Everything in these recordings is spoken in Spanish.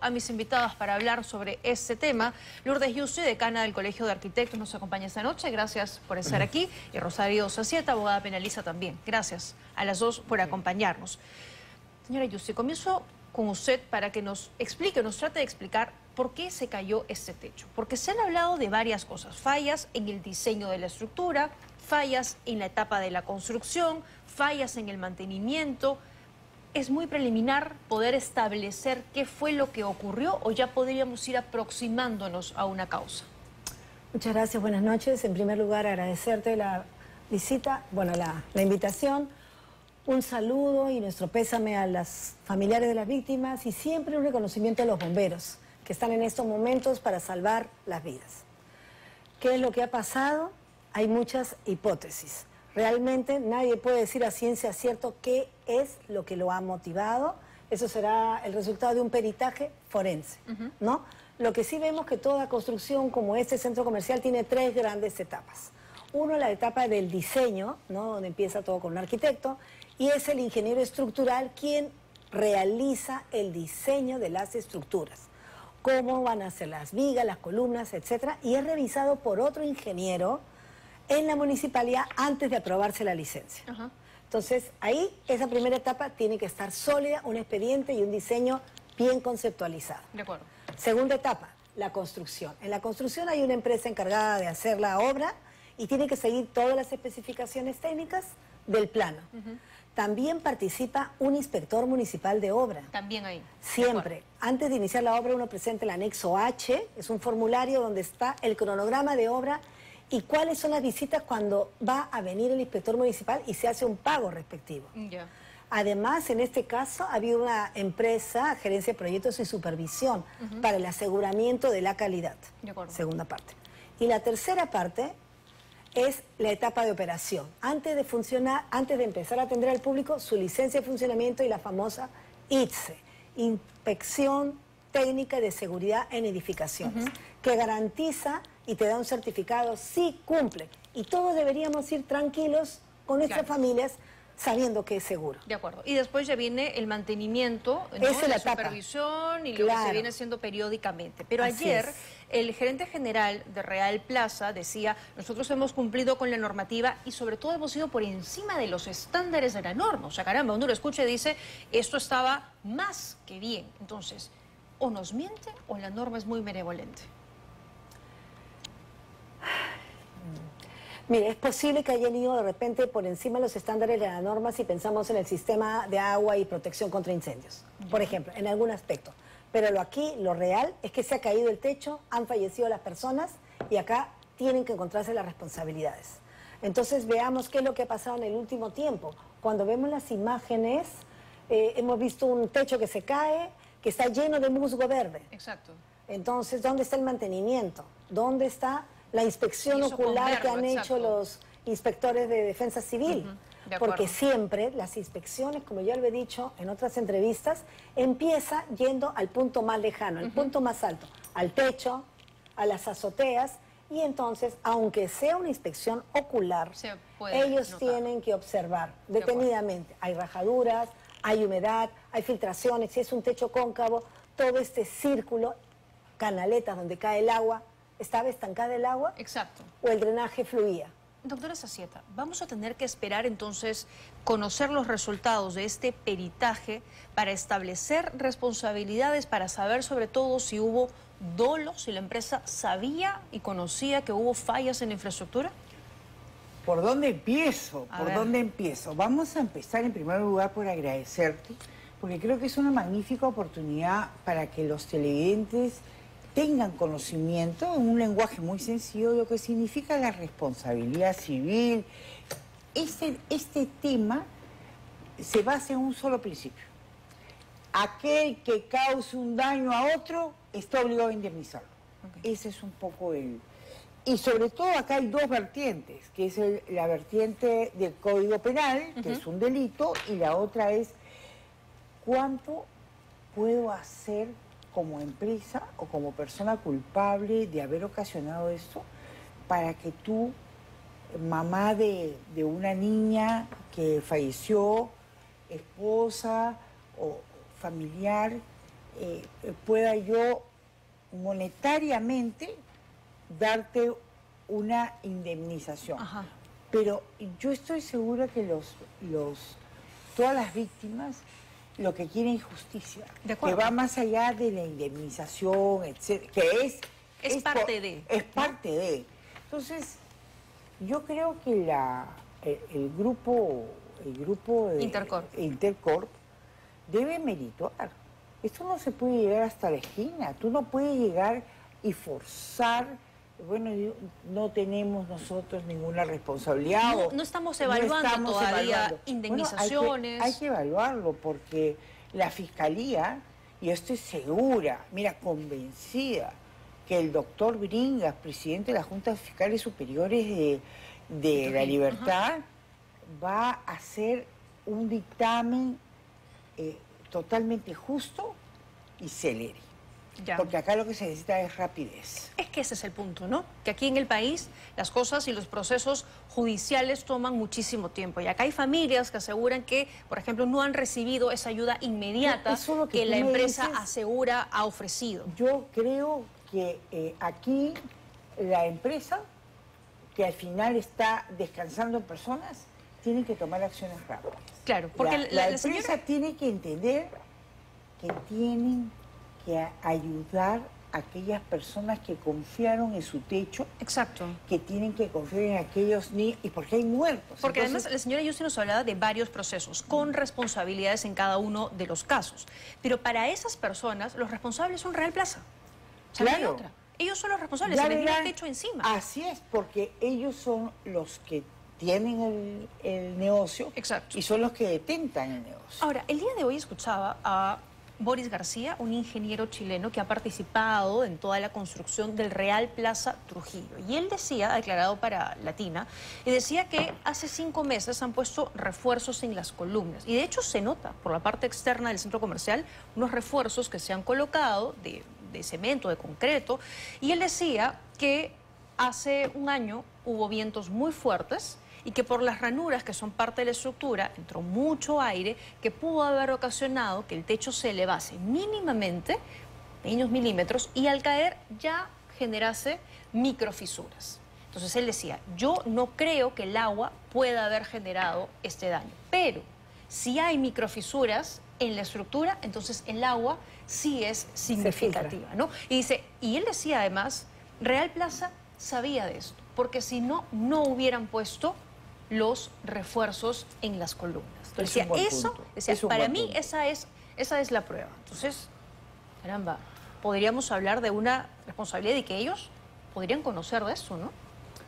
A mis invitadas para hablar sobre este tema. Lourdes Yuste, decana del Colegio de Arquitectos, nos acompaña esta noche. Gracias por estar aquí. Y Rosario Sacieta, abogada penalista también. Gracias a las dos por acompañarnos. Señora Yuste, comienzo con usted para que nos explique, nos trate de explicar por qué se cayó este techo. Porque se han hablado de varias cosas. Fallas en el diseño de la estructura, fallas en la etapa de la construcción, fallas en el mantenimiento. ¿Es muy preliminar poder establecer qué fue lo que ocurrió o ya podríamos ir aproximándonos a una causa? Muchas gracias, buenas noches. En primer lugar, agradecerte la visita, la invitación. Un saludo y nuestro pésame a las familiares de las víctimas y siempre un reconocimiento a los bomberos que están en estos momentos para salvar las vidas. ¿Qué es lo que ha pasado? Hay muchas hipótesis. Realmente nadie puede decir a ciencia cierta qué es lo que lo ha motivado. Eso será el resultado de un peritaje forense, ¿no? Lo que sí vemos que toda construcción como este centro comercial tiene tres grandes etapas. Uno, la etapa del diseño, ¿no? Donde empieza todo con un arquitecto, y es el ingeniero estructural quien realiza el diseño de las estructuras. Cómo van a ser las vigas, las columnas, etcétera, y es revisado por otro ingeniero en la municipalidad antes de aprobarse la licencia. Entonces, ahí, esa primera etapa tiene que estar sólida, un expediente y un diseño bien conceptualizado. De acuerdo. Segunda etapa, la construcción. En la construcción hay una empresa encargada de hacer la obra y tiene que seguir todas las especificaciones técnicas del plano. También participa un inspector municipal de obra. También ahí. Siempre. Antes de iniciar la obra uno presenta el anexo H, es un formulario donde está el cronograma de obra y cuáles son las visitas cuando va a venir el inspector municipal y se hace un pago respectivo. Además, en este caso, ha habido una empresa, gerencia de proyectos y supervisión para el aseguramiento de la calidad. De acuerdo. Segunda parte. Y la tercera parte es la etapa de operación. Antes de funcionar, antes de empezar a atender al público, su licencia de funcionamiento y la famosa ITSE, Inspección Técnica de Seguridad en Edificaciones, que garantiza y te da un certificado si cumple. Y todos deberíamos ir tranquilos con nuestras familias sabiendo que es seguro. De acuerdo. Y después ya viene el mantenimiento, ¿no? Esa es la etapa. Supervisión y lo que se viene haciendo periódicamente. Pero ayer el gerente general de Real Plaza decía, nosotros hemos cumplido con la normativa y sobre todo hemos ido por encima de los estándares de la norma. O sea, caramba, uno lo escucha y dice, esto estaba más que bien. Entonces, o nos miente o la norma es muy benevolente. Mire, es posible que hayan ido de repente por encima de los estándares de la norma si pensamos en el sistema de agua y protección contra incendios, por ejemplo, en algún aspecto. Pero lo real es que se ha caído el techo, han fallecido las personas y acá tienen que encontrarse las responsabilidades. Entonces veamos qué es lo que ha pasado en el último tiempo. Cuando vemos las imágenes, hemos visto un techo que se cae, que está lleno de musgo verde. Exacto. Entonces, ¿dónde está el mantenimiento? ¿Dónde está la inspección ocular que han hecho los inspectores de defensa civil? Porque siempre las inspecciones, como ya lo he dicho en otras entrevistas, empieza yendo al punto más lejano, al punto más alto, al techo, a las azoteas, y entonces, aunque sea una inspección ocular, ellos tienen que observar detenidamente. Hay rajaduras, hay humedad, hay filtraciones, si es un techo cóncavo, todo este círculo, canaletas donde cae el agua, ¿estaba estancada el agua? Exacto. ¿O el drenaje fluía? Doctora Sacieta, vamos a tener que esperar entonces conocer los resultados de este peritaje para establecer responsabilidades, para saber sobre todo si hubo dolo, si la empresa sabía y conocía que hubo fallas en la infraestructura. ¿Por dónde empiezo? ¿Dónde empiezo? Vamos a empezar en primer lugar por agradecerte, porque creo que es una magnífica oportunidad para que los televidentes tengan conocimiento en un lenguaje muy sencillo de lo que significa la responsabilidad civil. Este tema se basa en un solo principio. Aquel que cause un daño a otro está obligado a indemnizarlo. Ese es un poco el... Y sobre todo acá hay dos vertientes, que es la vertiente del Código Penal, que es un delito, y la otra es ¿cuánto puedo hacer como empresa o como persona culpable de haber ocasionado esto para que tú, mamá de una niña que falleció, esposa o familiar, pueda yo monetariamente darte una indemnización. Ajá. Pero yo estoy segura que todas las víctimas lo que quieren es justicia, que va más allá de la indemnización, etcétera, que es parte de. Es parte de. Entonces, yo creo que el grupo de Intercorp debe merituar. Esto no se puede llegar hasta la esquina. Tú no puedes llegar y forzar. Bueno, no tenemos nosotros ninguna responsabilidad. No estamos evaluando todavía indemnizaciones. Bueno, hay que evaluarlo porque la Fiscalía, y yo estoy segura, mira, convencida, que el doctor Bringas, presidente de la Junta de Fiscales Superiores de la Libertad, va a hacer un dictamen totalmente justo y célere. Ya. Porque acá lo que se necesita es rapidez. Es que ese es el punto, ¿no? Que aquí en el país las cosas y los procesos judiciales toman muchísimo tiempo. Y acá hay familias que aseguran que, por ejemplo, no han recibido esa ayuda inmediata que la empresa asegura ha ofrecido. Yo creo que aquí la empresa, que al final está descansando en personas, tiene que tomar acciones rápidas. Claro, porque la empresa tiene que entender que tienen que ayudar a aquellas personas que confiaron en su techo. Exacto. Que tienen que confiar en aquellos niños, y porque hay muertos. Porque entonces, además la señora Yussi nos hablaba de varios procesos, con responsabilidades en cada uno de los casos. Pero para esas personas, los responsables son Real Plaza. O sea, claro. No hay otra. Ellos son los responsables, se les dio el techo encima. Así es, porque ellos son los que tienen el negocio. Exacto. Y son los que detentan el negocio. Ahora, el día de hoy escuchaba a Boris García, un ingeniero chileno que ha participado en toda la construcción del Real Plaza Trujillo. Y él decía, ha declarado para Latina, y decía que hace 5 meses han puesto refuerzos en las columnas. Y de hecho se nota por la parte externa del centro comercial unos refuerzos que se han colocado de cemento, de concreto. Y él decía que hace un año hubo vientos muy fuertes y que por las ranuras que son parte de la estructura entró mucho aire que pudo haber ocasionado que el techo se elevase mínimamente, pequeños milímetros, y al caer ya generase microfisuras. Entonces él decía, yo no creo que el agua pueda haber generado este daño, pero si hay microfisuras en la estructura, entonces el agua sí es significativa, ¿no? Y dice, y él decía además, Real Plaza sabía de esto, porque si no, no hubieran puesto los refuerzos en las columnas. Entonces, para mí esa es la prueba. Entonces, caramba, podríamos hablar de una responsabilidad de que ellos podrían conocer de eso, ¿no?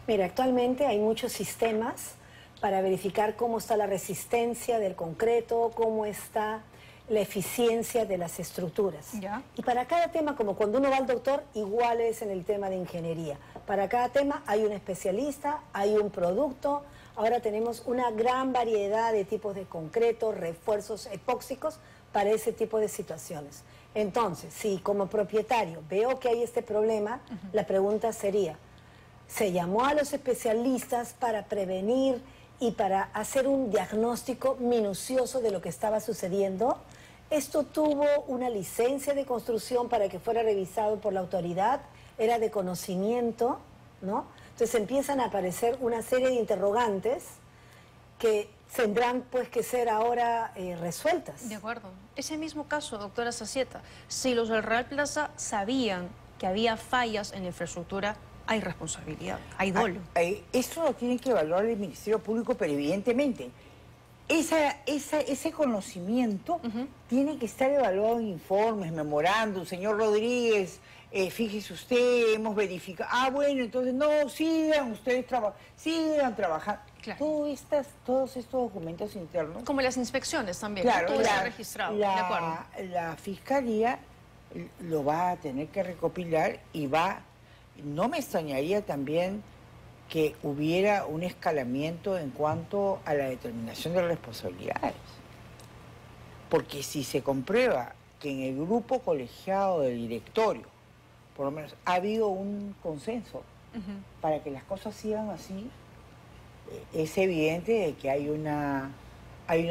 Mira, actualmente hay muchos sistemas para verificar cómo está la resistencia del concreto, cómo está la eficiencia de las estructuras. ¿Ya? Y para cada tema, como cuando uno va al doctor, igual es en el tema de ingeniería. Para cada tema hay un especialista, hay un producto. Ahora tenemos una gran variedad de tipos de concreto, refuerzos epóxicos para ese tipo de situaciones. Entonces, si como propietario veo que hay este problema, la pregunta sería, ¿se llamó a los especialistas para prevenir y para hacer un diagnóstico minucioso de lo que estaba sucediendo? ¿Esto tuvo una licencia de construcción para que fuera revisado por la autoridad? ¿Era de conocimiento? ¿No? Entonces empiezan a aparecer una serie de interrogantes que tendrán pues que ser ahora resueltas. De acuerdo. Ese mismo caso, doctora Zazieta, si los del Real Plaza sabían que había fallas en la infraestructura, hay responsabilidad, hay dolo. Esto lo tiene que evaluar el Ministerio Público, pero evidentemente ese conocimiento tiene que estar evaluado en informes, memorándum. Señor Rodríguez, fíjese usted, hemos verificado. Ah, bueno, entonces no, sigan ustedes sigan trabajando. Claro. Todos estos documentos internos. Como las inspecciones también, claro, todo está registrado. De acuerdo. La Fiscalía lo va a tener que recopilar y no me extrañaría también que hubiera un escalamiento en cuanto a la determinación de responsabilidades. Porque si se comprueba que en el grupo colegiado del directorio, por lo menos, ha habido un consenso para que las cosas sigan así, es evidente de que hay una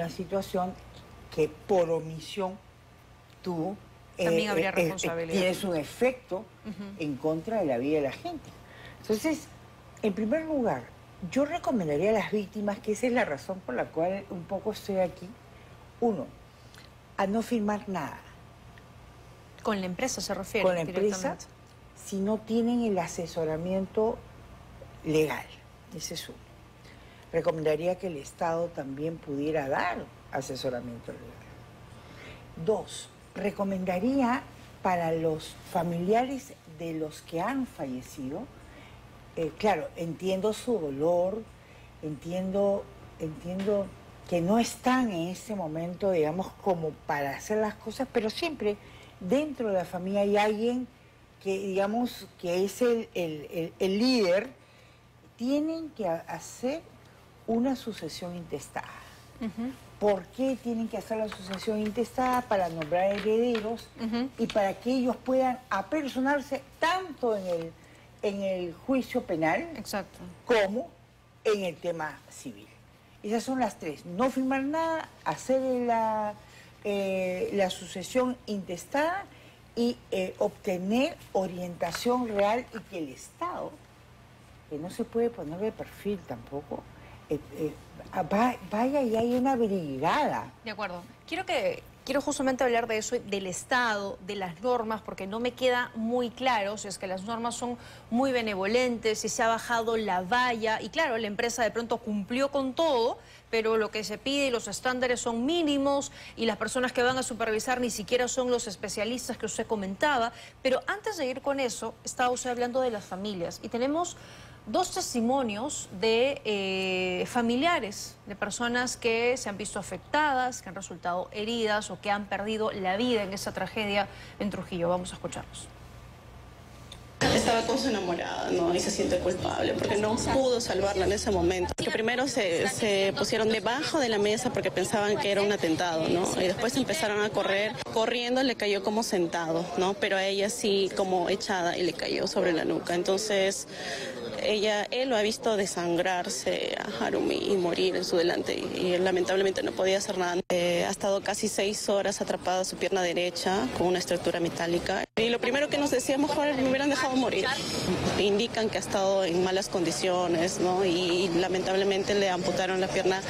situación que por omisión tuvo también habría responsabilidad. Tienes un efecto en contra de la vida de la gente. Entonces, en primer lugar, yo recomendaría a las víctimas, que esa es la razón por la cual un poco estoy aquí, uno, a no firmar nada. ¿Con la empresa se refiere? Con la empresa, si no tienen el asesoramiento legal. Ese es uno. Recomendaría que el Estado también pudiera dar asesoramiento legal. Dos, recomendaría para los familiares de los que han fallecido, claro, entiendo su dolor, entiendo que no están en este momento, digamos, como para hacer las cosas, pero siempre dentro de la familia hay alguien que, digamos, que es el líder. Tienen que hacer una sucesión intestada. ¿Por qué tienen que hacer la sucesión intestada? Para nombrar herederos y para que ellos puedan apersonarse tanto en el juicio penal como en el tema civil. Esas son las tres. No firmar nada, hacer la sucesión intestada y obtener orientación real, y que el Estado, que no se puede poner de perfil tampoco, vaya y hay una brigada. De acuerdo. Quiero justamente hablar de eso, del Estado, de las normas, porque no me queda muy claro si es que las normas son muy benevolentes, si se ha bajado la valla. Y claro, la empresa de pronto cumplió con todo, pero lo que se pide y los estándares son mínimos, y las personas que van a supervisar ni siquiera son los especialistas que usted comentaba. Pero antes de ir con eso, estaba usted hablando de las familias, y tenemos dos testimonios de familiares, de personas que se han visto afectadas, que han resultado heridas o que han perdido la vida en esa tragedia en Trujillo. Vamos a escucharlos. Estaba con su enamorada, ¿no? Y se siente culpable porque no pudo salvarla en ese momento. Que primero se pusieron debajo de la mesa porque pensaban que era un atentado, ¿no? Y después empezaron a correr. Corriendo le cayó como sentado, ¿no? Pero a ella sí como echada y le cayó sobre la nuca. Entonces él lo ha visto desangrarse a Harumi y morir en su delante, y él lamentablemente no podía hacer nada. Ha estado casi 6 horas atrapada su pierna derecha con una estructura metálica. Y lo primero que nos decía, mejor me hubieran dejado morir. Indican que ha estado en malas condiciones, ¿no? Y lamentablemente le amputaron la pierna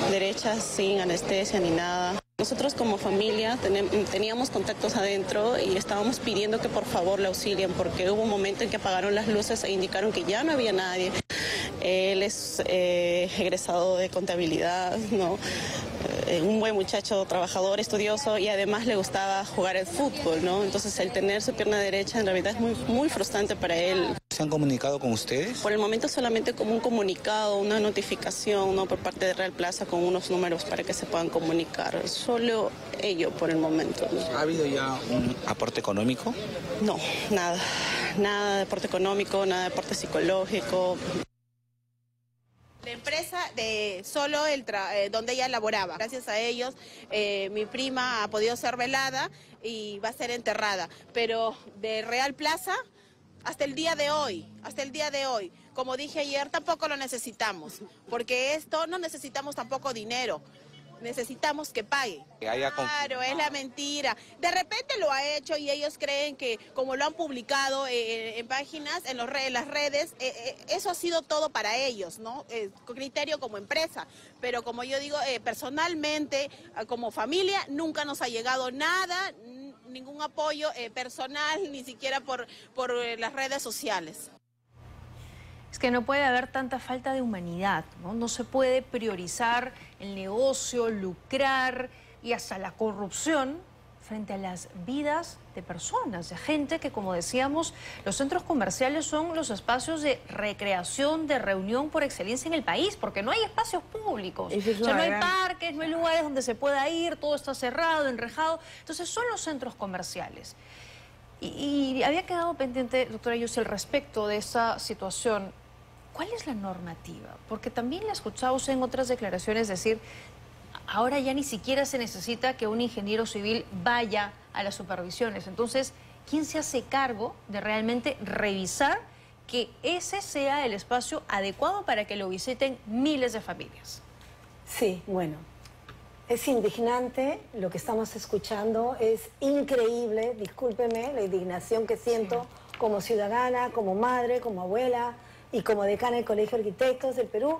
derecha sin anestesia ni nada. Nosotros como familia teníamos contactos adentro y estábamos pidiendo que por favor la auxilien, porque hubo un momento en que apagaron las luces e indicaron que ya no había nadie. Él es egresado de contabilidad, ¿no? Un buen muchacho, trabajador, estudioso, y además le gustaba jugar al fútbol, ¿no? Entonces el tener su pierna derecha en realidad es muy frustrante para él. ¿Se han comunicado con ustedes? Por el momento solamente como un comunicado, una notificación, ¿no? Por parte de Real Plaza con unos números para que se puedan comunicar. Solo ello por el momento, ¿no? ¿Ha habido ya un aporte económico? No, nada. Nada de aporte económico, nada de aporte psicológico. La empresa de solo donde ella laboraba. Gracias a ellos, mi prima ha podido ser velada y va a ser enterrada. Pero de Real Plaza, hasta el día de hoy, como dije ayer, tampoco lo necesitamos. Porque esto no necesitamos tampoco dinero. Necesitamos que pague. Claro, es la mentira. De repente lo ha hecho y ellos creen que, como lo han publicado en páginas, en las redes, eso ha sido todo para ellos, ¿no? Con criterio como empresa. Pero como yo digo, personalmente, como familia, nunca nos ha llegado nada, ningún apoyo personal, ni siquiera por las redes sociales. Es que no puede haber tanta falta de humanidad, ¿no? No se puede priorizar el negocio, lucrar y hasta la corrupción frente a las vidas de personas, de gente que, como decíamos, los centros comerciales son los espacios de recreación, de reunión por excelencia en el país, porque no hay espacios públicos. O sea, no hay parques, no hay lugares donde se pueda ir, todo está cerrado, enrejado. Entonces son los centros comerciales. Y había quedado pendiente, doctora Yusel, respecto de esa situación. ¿Cuál es la normativa? Porque también la he escuchado usted en otras declaraciones decir, ahora ya ni siquiera se necesita que un ingeniero civil vaya a las supervisiones. Entonces, ¿quién se hace cargo de realmente revisar que ese sea el espacio adecuado para que lo visiten miles de familias? Sí, bueno, Es indignante lo que estamos escuchando, es increíble, discúlpeme, la indignación que siento como ciudadana, como madre, como abuela y como decana del Colegio de Arquitectos del Perú,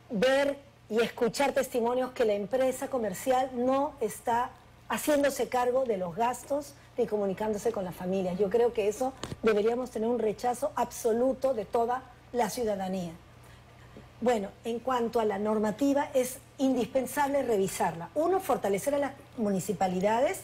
ver y escuchar testimonios que la empresa comercial no está haciéndose cargo de los gastos ni comunicándose con las familias. Yo creo que eso deberíamos tener un rechazo absoluto de toda la ciudadanía. Bueno, en cuanto a la normativa, es indispensable revisarla. Uno, fortalecer a las municipalidades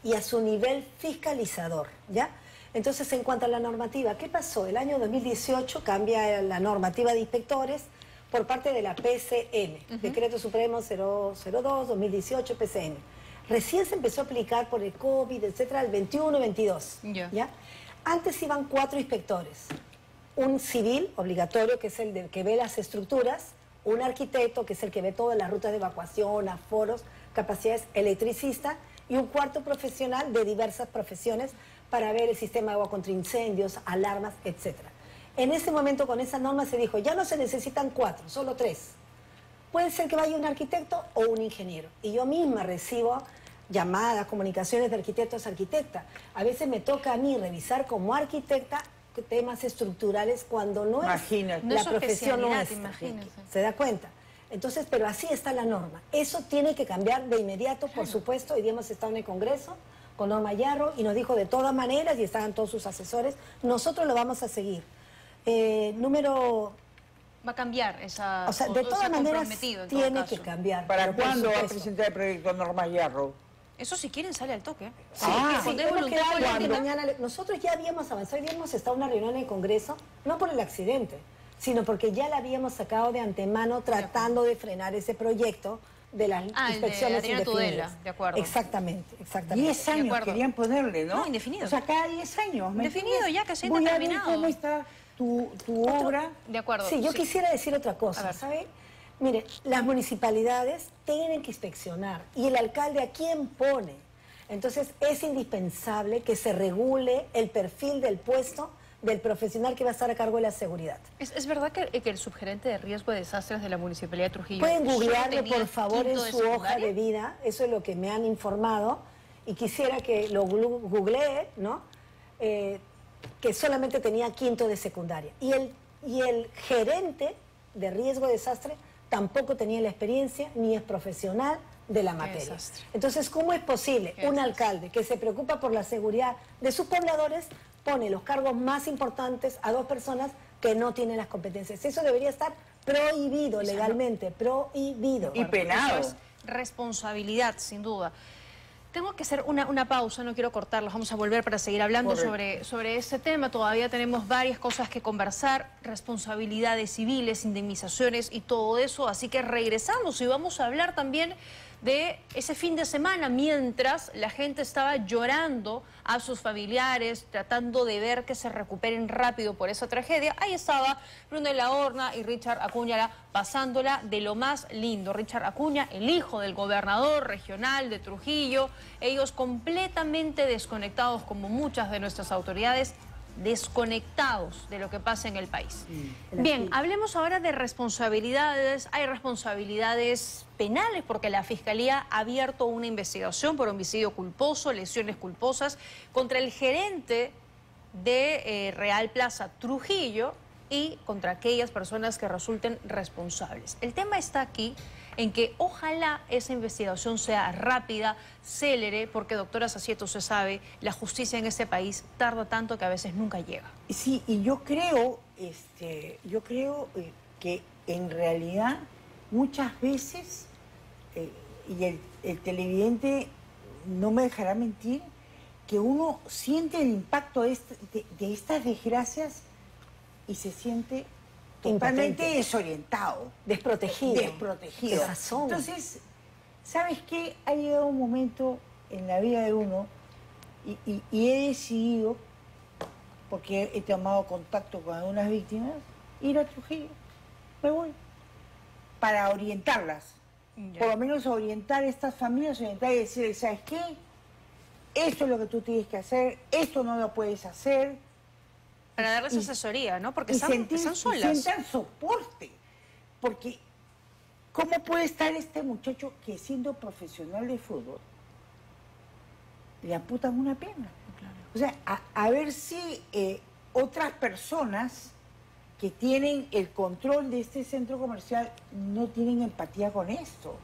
y a su nivel fiscalizador, ¿ya? Entonces, en cuanto a la normativa, ¿qué pasó? El año 2018 cambia la normativa de inspectores por parte de la PCM, Decreto Supremo 002-2018 PCM. Recién se empezó a aplicar por el COVID, etcétera, el 21-22, ¿ya? Antes iban 4 inspectores. Un civil obligatorio, que es el que ve las estructuras, un arquitecto, que es el que ve todas las rutas de evacuación, aforos, capacidades, electricista, y un cuarto profesional de diversas profesiones para ver el sistema de agua contra incendios, alarmas, etc. En ese momento, con esa norma se dijo, ya no se necesitan 4, solo 3. Puede ser que vaya un arquitecto o un ingeniero. Y yo misma recibo llamadas, comunicaciones de arquitectos a arquitecta. A veces me toca a mí revisar como arquitecta temas estructurales cuando no es la profesión nuestra. ¿Se da cuenta? Entonces, pero así está la norma. Eso tiene que cambiar de inmediato, por supuesto. Hoy día hemos estado en el Congreso con Norma Yarro y nos dijo de todas maneras, y estaban todos sus asesores, nosotros lo vamos a seguir. Va a cambiar esa... O sea, de todas maneras tiene que cambiar. ¿Para cuándo va a presentar el proyecto Norma Yarro? Eso si quieren sale al toque. Sí, mañana, nosotros ya habíamos avanzado, habíamos estado en una reunión en el Congreso, no por el accidente, sino porque ya la habíamos sacado de antemano tratando de frenar ese proyecto de las inspecciones indefinidas. De acuerdo. Exactamente. 10 años querían ponerle, ¿no? No, indefinido. O sea, cada 10 años. Indefinido ya, que se ha terminado. Voy a ver cómo está tu obra. De acuerdo. Sí, yo quisiera decir otra cosa, ¿sabe? Mire, las municipalidades tienen que inspeccionar y el alcalde ¿a quién pone? Entonces es indispensable que se regule el perfil del puesto del profesional que va a estar a cargo de la seguridad. ¿Es verdad que el subgerente de riesgo de desastres de la Municipalidad de Trujillo... Pueden googlearlo, por favor, en su hoja de vida, eso es lo que me han informado, y quisiera que lo googlee, ¿no? Que solamente tenía 5º de secundaria. Y el gerente de riesgo de desastre tampoco tenía la experiencia ni es profesional de la materia. Entonces, ¿cómo es posible un alcalde que se preocupa por la seguridad de sus pobladores pone los cargos más importantes a 2 personas que no tienen las competencias? Eso debería estar prohibido legalmente, prohibido. Y penado. Eso es responsabilidad, sin duda. Tengo que hacer una pausa, no quiero cortarlos, vamos a volver para seguir hablando sobre este tema. Todavía tenemos varias cosas que conversar, responsabilidades civiles, indemnizaciones y todo eso. Así que regresamos y vamos a hablar también de ese fin de semana, mientras la gente estaba llorando a sus familiares, tratando de ver que se recuperen rápido por esa tragedia. Ahí estaba Brunella Horna y Richard Acuña pasándola de lo más lindo. Richard Acuña, el hijo del gobernador regional de Trujillo, ellos completamente desconectados, como muchas de nuestras autoridades, desconectados de lo que pasa en el país. Bien, hablemos ahora de responsabilidades. Hay responsabilidades penales porque la Fiscalía ha abierto una investigación por homicidio culposo, lesiones culposas contra el gerente de Real Plaza Trujillo y contra aquellas personas que resulten responsables. El tema está aquí en que ojalá esa investigación sea rápida, célere, porque, doctora Sacieto, usted sabe, la justicia en este país tarda tanto que a veces nunca llega. Sí, y yo creo, que en realidad muchas veces, y el televidente no me dejará mentir, que uno siente el impacto de estas desgracias y se siente totalmente desorientado. Desprotegido. Entonces, ¿sabes qué? Ha llegado un momento en la vida de uno y he decidido, porque he tomado contacto con algunas víctimas, ir a Trujillo. Me voy. Para orientarlas. Por lo menos orientar a estas familias, orientar y decirles, ¿sabes qué? Esto es lo que tú tienes que hacer, esto no lo puedes hacer. Para darles asesoría, ¿no? Porque están solas. Y sentir soporte. Porque ¿Cómo puede estar este muchacho que siendo profesional de fútbol le amputan una pierna? Claro. O sea, a ver si otras personas que tienen el control de este centro comercial no tienen empatía con esto.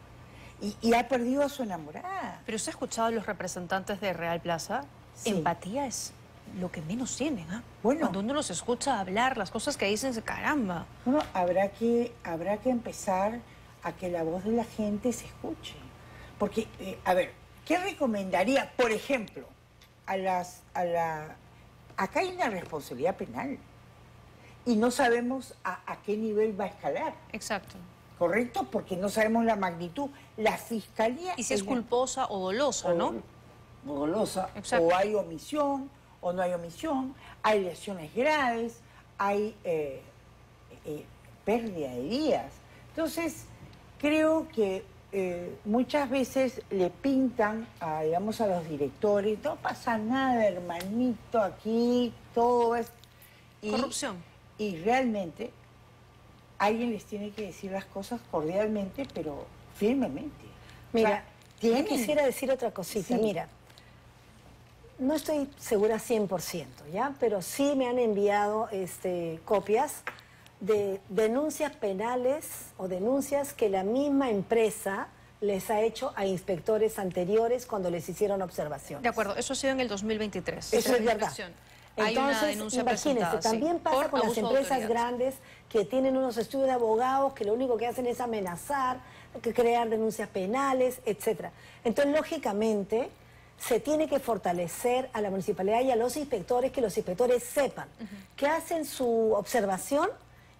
Y ha perdido a su enamorada. Pero usted ha escuchado a los representantes de Real Plaza. Sí. Empatía es lo que menos tienen, ¿ah? Bueno. Cuando uno los escucha hablar, las cosas que dicen, caramba. Bueno, habrá que empezar a que la voz de la gente se escuche. Porque, a ver, ¿qué recomendaría, por ejemplo, acá hay una responsabilidad penal y no sabemos a qué nivel va a escalar? Exacto. ¿Correcto? Porque no sabemos la magnitud. La fiscalía... Y si es culposa o dolosa, ¿no? O dolosa. Exacto. O hay omisión, o no hay omisión. Hay lesiones graves, hay pérdida de vidas. Entonces, creo que muchas veces le pintan, digamos, a los directores, no pasa nada, hermanito, aquí, todo es... Corrupción. Y realmente... alguien les tiene que decir las cosas cordialmente, pero firmemente. Mira, O sea, yo quisiera decir otra cosita. Sí. Mira, no estoy segura 100%, ¿ya? Pero sí me han enviado copias de denuncias penales o denuncias que la misma empresa les ha hecho a inspectores anteriores cuando les hicieron observaciones. De acuerdo, eso ha sido en el 2023. Eso es verdad. Hay una Entonces, denuncia imagínense, presentada, también sí, pasa por con las abuso de empresas autoridad. grandes que tienen unos estudios de abogados que lo único que hacen es amenazar, que crear denuncias penales, etcétera. Entonces, lógicamente, se tiene que fortalecer a la municipalidad y a los inspectores, que los inspectores sepan que hacen su observación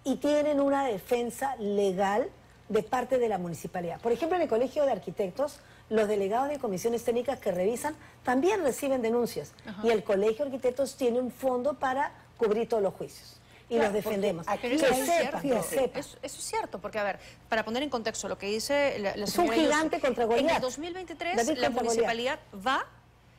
y tienen una defensa legal de parte de la municipalidad. Por ejemplo, en el Colegio de Arquitectos, los delegados de comisiones técnicas que revisan también reciben denuncias. Y el Colegio de Arquitectos tiene un fondo para cubrir todos los juicios. Y Claro, los defendemos. porque Que aquí hay sepan, que cierto. sepan. Eso es cierto, porque a ver, para poner en contexto lo que dice la Es señora un gigante Yusuf, contra en Goliat. el 2023 David la contra municipalidad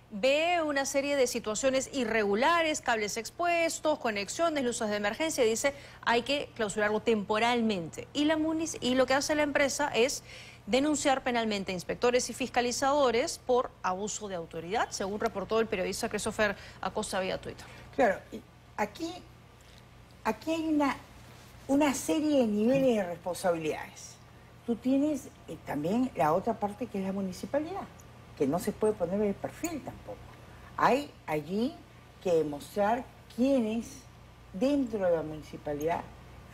ve una serie de situaciones irregulares, cables expuestos, conexiones, luces de emergencia, y dice hay que clausurarlo temporalmente. Y lo que hace la empresa es denunciar penalmente a inspectores y fiscalizadores por abuso de autoridad, según reportó el periodista Christopher Acosta vía Twitter. Claro, aquí hay una serie de niveles de responsabilidades. Tú tienes también la otra parte, que es la municipalidad, que no se puede poner en el perfil tampoco. Hay allí que demostrar quiénes dentro de la municipalidad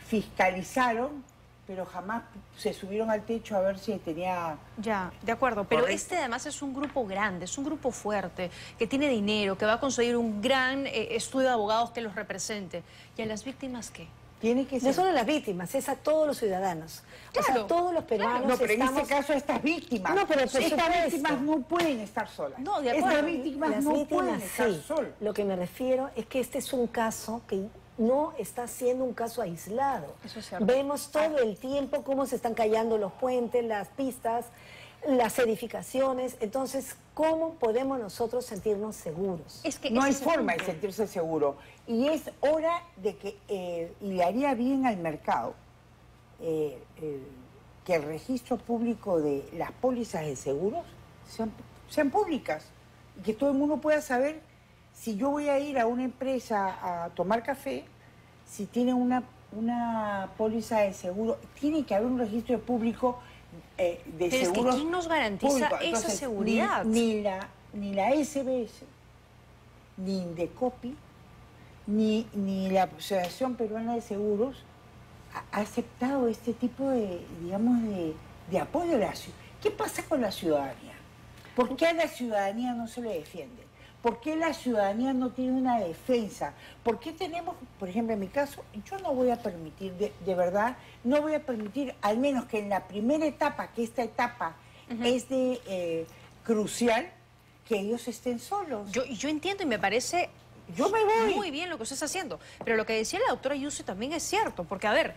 fiscalizaron, pero jamás se subieron al techo a ver si tenía... Ya, de acuerdo, pero Correcto. además es un grupo grande, es un grupo fuerte, que tiene dinero, que va a conseguir un gran estudio de abogados que los represente. ¿Y a las víctimas qué? Tiene que No ser... solo a las víctimas, es a todos los ciudadanos. O Claro, sea, todos los peruanos No, pero en estamos... este caso estas víctimas. No, pero por estas supuesto. víctimas no pueden estar solas. No, de acuerdo. Estas víctimas Las no víctimas, pueden estar sí. solas. Lo que me refiero es que este es un caso que no está siendo un caso aislado. Eso es cierto. Vemos todo el tiempo cómo se están cayendo los puentes, las pistas, las edificaciones. Entonces, ¿cómo podemos nosotros sentirnos seguros? Es que No ese hay es el forma de punto. sentirse seguro. Y es hora de que, y le haría bien al mercado, que el registro público de las pólizas de seguros sean públicas. Y que todo el mundo pueda saber si yo voy a ir a una empresa a tomar café, si tiene una póliza de seguro. Tiene que haber un registro público de Pero es que seguros. ¿quién nos garantiza públicos. esa Entonces, seguridad? Ni la SBS, ni Indecopi, ni la Asociación Peruana de Seguros ha aceptado este tipo de, digamos, de apoyo a la ciudadanía. ¿Qué pasa con la ciudadanía? ¿Por qué a la ciudadanía no se le defiende? ¿Por qué la ciudadanía no tiene una defensa? ¿Por qué tenemos, por ejemplo, en mi caso, yo no voy a permitir, de verdad, no voy a permitir, al menos que en la primera etapa, que esta etapa es crucial, que ellos estén solos. Yo entiendo y me parece Yo me voy. muy bien lo que usted está haciendo, pero lo que decía la doctora Yusuf también es cierto, porque a ver,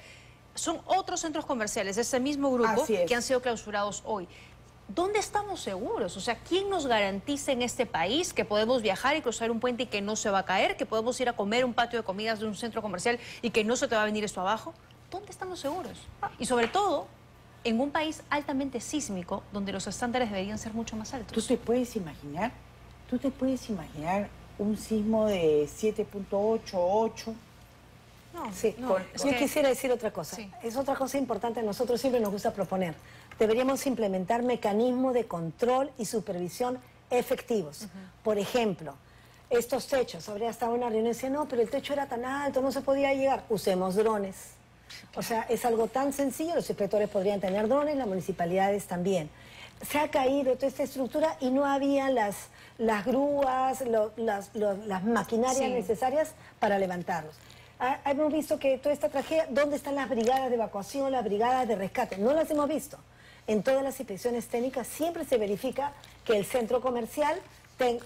son otros centros comerciales de ese mismo grupo Así es. que han sido clausurados hoy. ¿Dónde estamos seguros? O sea, ¿quién nos garantiza en este país que podemos viajar y cruzar un puente y que no se va a caer? ¿Que podemos ir a comer un patio de comidas de un centro comercial y que no se te va a venir esto abajo? ¿Dónde estamos seguros? Y sobre todo, en un país altamente sísmico, donde los estándares deberían ser mucho más altos. ¿Tú te puedes imaginar un sismo de 7.8, 8? No, Sí, no, yo quisiera decir otra cosa. Sí. Es otra cosa importante, a nosotros siempre nos gusta proponer. Deberíamos implementar mecanismos de control y supervisión efectivos. Por ejemplo, estos techos. Habría estado en una reunión y decía, no, pero el techo era tan alto, no se podía llegar. Usemos drones. O sea, es algo tan sencillo, los inspectores podrían tener drones, las municipalidades también. Se ha caído toda esta estructura y no había las grúas, las maquinarias necesarias para levantarlos. Hemos visto que toda esta tragedia, ¿dónde están las brigadas de evacuación, las brigadas de rescate? No las hemos visto. En todas las inspecciones técnicas siempre se verifica que el centro comercial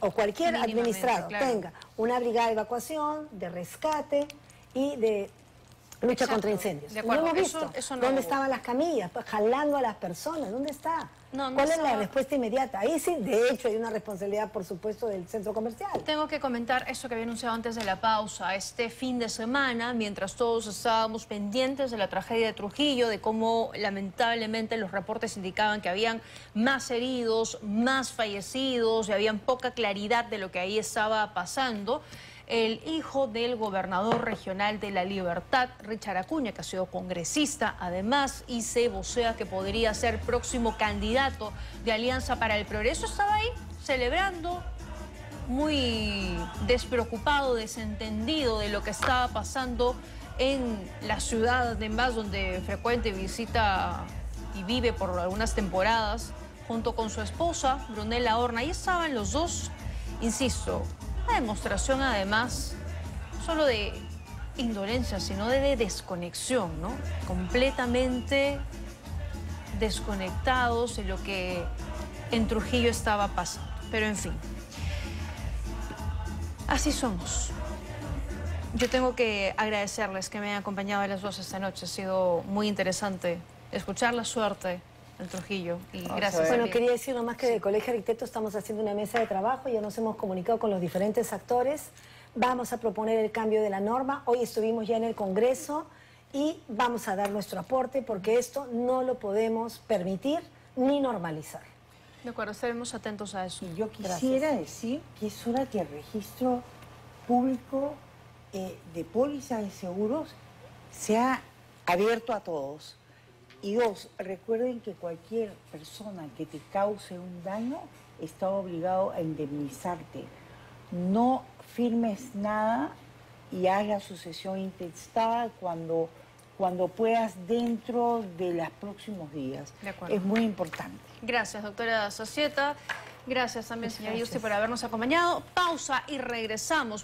o cualquier administrado tenga una brigada de evacuación, de rescate y de lucha contra incendios. De no acuerdo. hemos visto Eso no dónde hubo. estaban las camillas, jalando a las personas, ¿dónde está? No ¿Cuál es estaba. la respuesta inmediata? Ahí sí, de hecho, hay una responsabilidad, por supuesto, del centro comercial. Tengo que comentar eso que había anunciado antes de la pausa. Este fin de semana, mientras todos estábamos pendientes de la tragedia de Trujillo, de cómo lamentablemente los reportes indicaban que habían más heridos, más fallecidos, y habían poca claridad de lo que ahí estaba pasando, el hijo del gobernador regional de La Libertad, Richard Acuña, que ha sido congresista además, y se vocea que podría ser próximo candidato de Alianza para el Progreso, estaba ahí celebrando, muy despreocupado, desentendido de lo que estaba pasando en la ciudad de Embás, donde frecuente visita y vive por algunas temporadas, junto con su esposa, Brunella Horna. Ahí estaban los dos, insisto, una demostración además, no solo de indolencia, sino de desconexión, ¿no? Completamente desconectados de lo que en Trujillo estaba pasando. Pero en fin, así somos. Yo tengo que agradecerles que me hayan acompañado a las dos esta noche. Ha sido muy interesante escuchar la suerte del Trujillo. Y gracias. Bueno, quería decir nomás que del Colegio de Arquitectos estamos haciendo una mesa de trabajo, ya nos hemos comunicado con los diferentes actores, vamos a proponer el cambio de la norma, hoy estuvimos ya en el Congreso y vamos a dar nuestro aporte porque esto no lo podemos permitir ni normalizar. De acuerdo, estaremos atentos a eso. Y yo quisiera decir que es hora que el registro público de pólizas de seguros sea abierto a todos. Y dos, recuerden que cualquier persona que te cause un daño está obligado a indemnizarte. No firmes nada y haz la sucesión intestada cuando puedas dentro de los próximos días. De acuerdo. Es muy importante. Gracias, doctora Zacieta. Gracias también, señor Yusti, por habernos acompañado. Pausa y regresamos.